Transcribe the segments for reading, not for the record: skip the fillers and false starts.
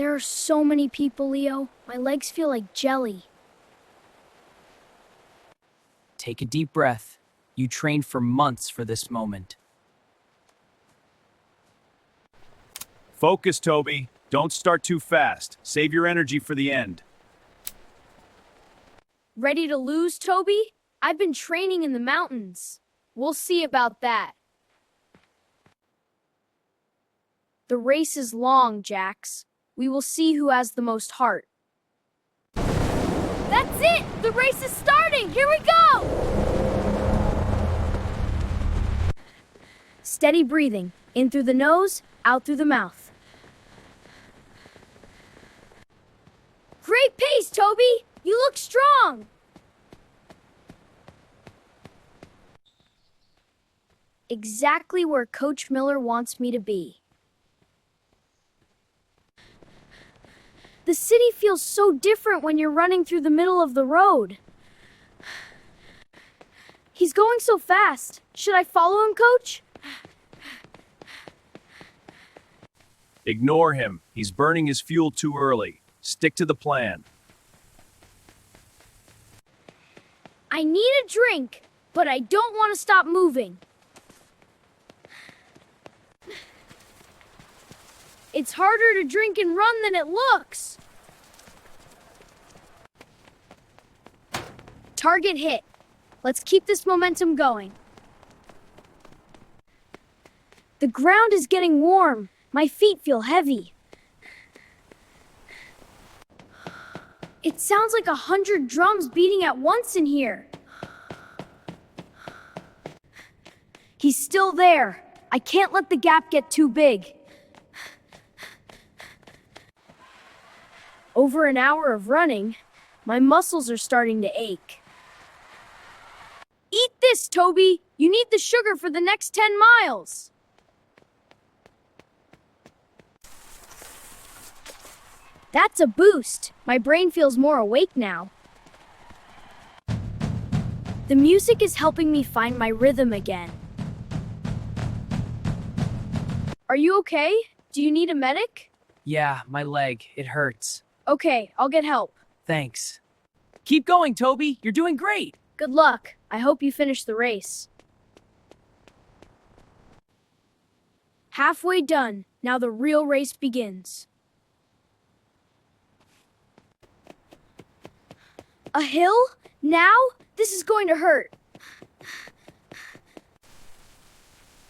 There are so many people, Leo. My legs feel like jelly. Take a deep breath. You trained for months for this moment. Focus, Toby. Don't start too fast. Save your energy for the end. Ready to lose, Toby? I've been training in the mountains. We'll see about that. The race is long, Jax. We will see who has the most heart. That's it! The race is starting! Here we go! Steady breathing. In through the nose, out through the mouth. Great pace, Toby! You look strong! Exactly where Coach Miller wants me to be. The city feels so different when you're running through the middle of the road. He's going so fast. Should I follow him, Coach? Ignore him. He's burning his fuel too early. Stick to the plan. I need a drink, but I don't want to stop moving. It's harder to drink and run than it looks. Target hit. Let's keep this momentum going. The ground is getting warm. My feet feel heavy. It sounds like 100 drums beating at once in here. He's still there. I can't let the gap get too big. Over an hour of running, my muscles are starting to ache. Eat this, Toby! You need the sugar for the next 10 miles. That's a boost. My brain feels more awake now. The music is helping me find my rhythm again. Are you okay? Do you need a medic? Yeah, my leg. It hurts. Okay, I'll get help. Thanks. Keep going, Toby. You're doing great. Good luck. I hope you finish the race. Halfway done. Now the real race begins. A hill? Now? This is going to hurt.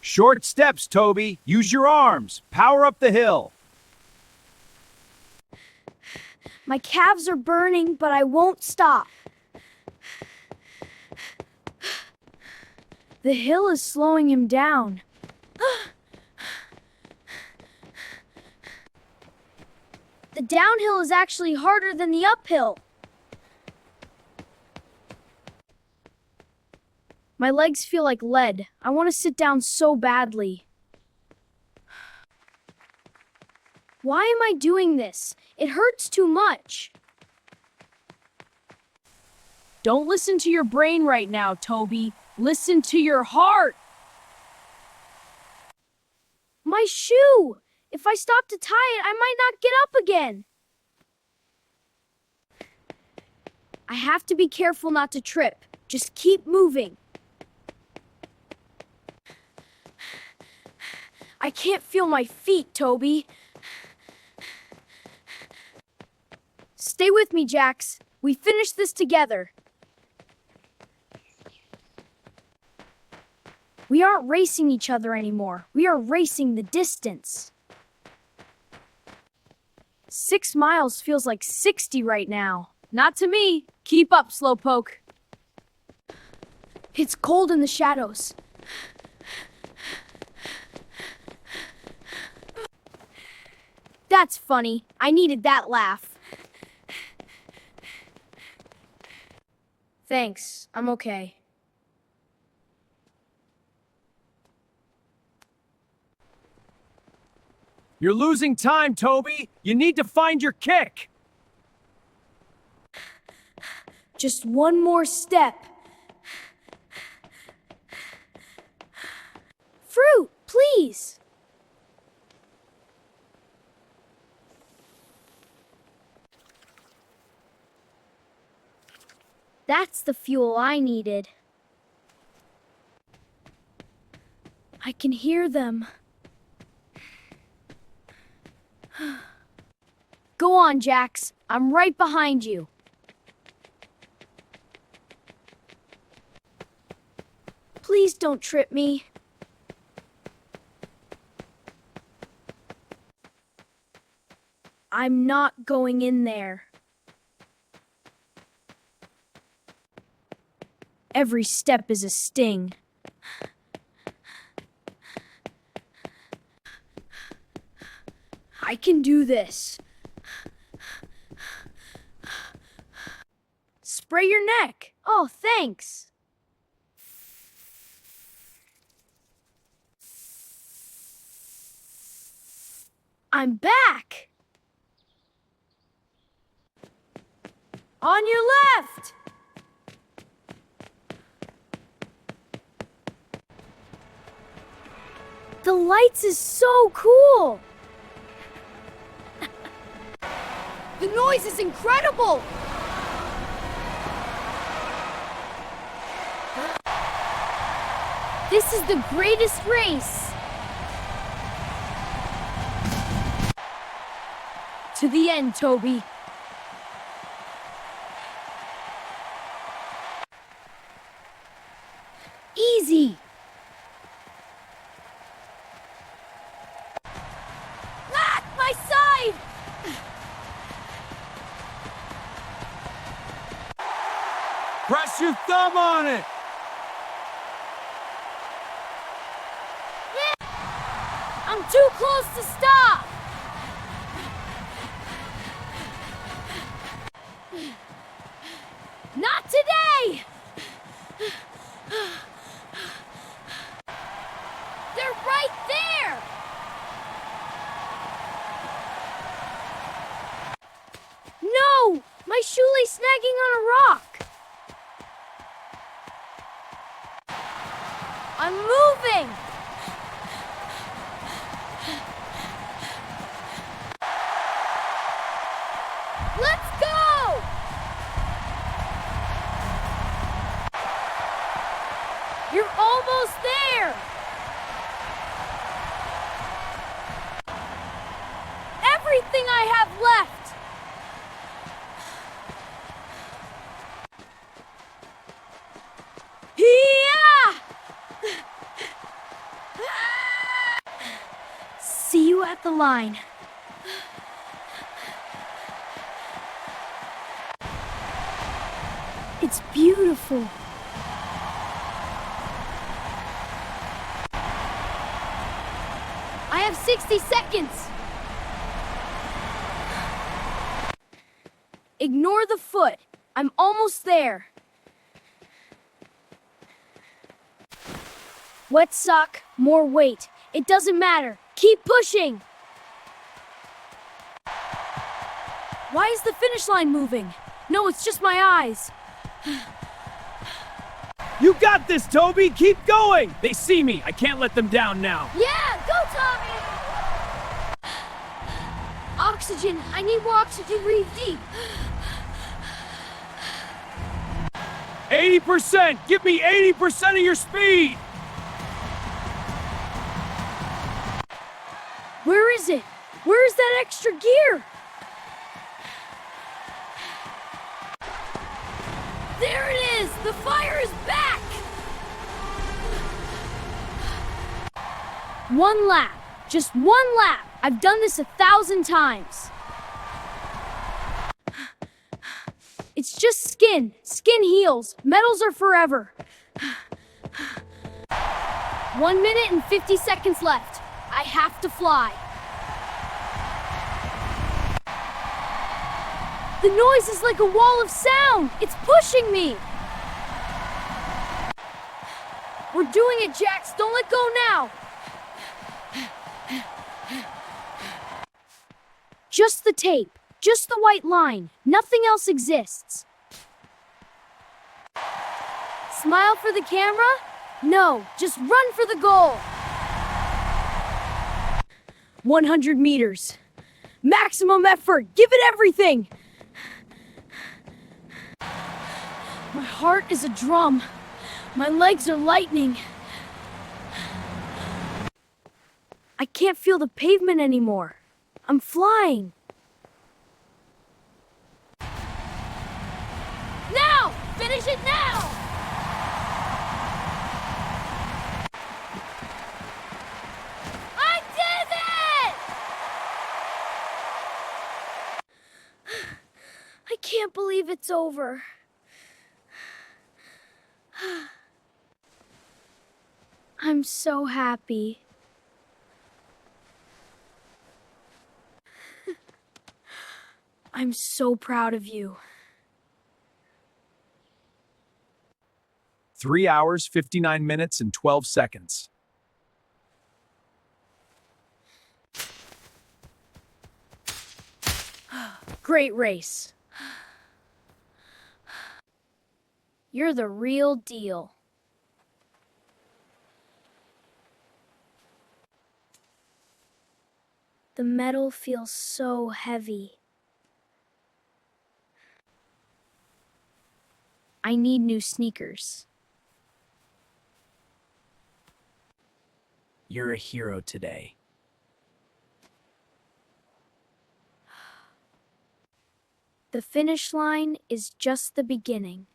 Short steps, Toby. Use your arms. Power up the hill. My calves are burning, but I won't stop. The hill is slowing him down. The downhill is actually harder than the uphill. My legs feel like lead. I want to sit down so badly. Why am I doing this? It hurts too much. Don't listen to your brain right now, Toby. Listen to your heart. My shoe! If I stop to tie it, I might not get up again. I have to be careful not to trip. Just keep moving. I can't feel my feet, Toby. Stay with me, Jax. We finish this together. We aren't racing each other anymore. We are racing the distance. 6 miles feels like 60 right now. Not to me. Keep up, Slowpoke. It's cold in the shadows. That's funny. I needed that laugh. Thanks. I'm okay. You're losing time, Toby. You need to find your kick. Just one more step. Fruit, please. That's the fuel I needed. I can hear them. Go on, Jax. I'm right behind you. Please don't trip me. I'm not going in there. Every step is a sting. I can do this. Spray your neck. Oh, thanks. I'm back. On your left. The lights is so cool. The noise is incredible. This is the greatest race. To the end, Toby. Easy. Ah, my side! Press your thumb on it! I'm too close to stop! Not today! They're right there! No! My shoelace snagging on a rock! I'm moving! Let's go! You're almost there! Everything I have left! Yeah! See you at the line. It's beautiful. I have 60 seconds. Ignore the foot. I'm almost there. Wet sock, more weight. It doesn't matter. Keep pushing. Why is the finish line moving? No, it's just my eyes. You got this, Toby! Keep going! They see me. I can't let them down now. Yeah, go, Tommy! Oxygen. I need more oxygen. Breathe deep. 80%! Give me 80% of your speed! Where is it? Where is that extra gear? There it is! The fire is back! One lap. Just one lap. I've done this 1,000 times. It's just skin. Skin heals. Metals are forever. 1 minute and 50 seconds left. I have to fly. The noise is like a wall of sound. It's pushing me. We're doing it, Jax. Don't let go now. Just the tape. Just the white line. Nothing else exists. Smile for the camera? No, just run for the goal. 100 meters. Maximum effort. Give it everything. My heart is a drum. My legs are lightning. I can't feel the pavement anymore. I'm flying. Now! Finish it now! I did it! I can't believe it's over. I'm so happy. I'm so proud of you. 3 hours, 59 minutes, and 12 seconds. Great race. You're the real deal. The metal feels so heavy. I need new sneakers. You're a hero today. The finish line is just the beginning.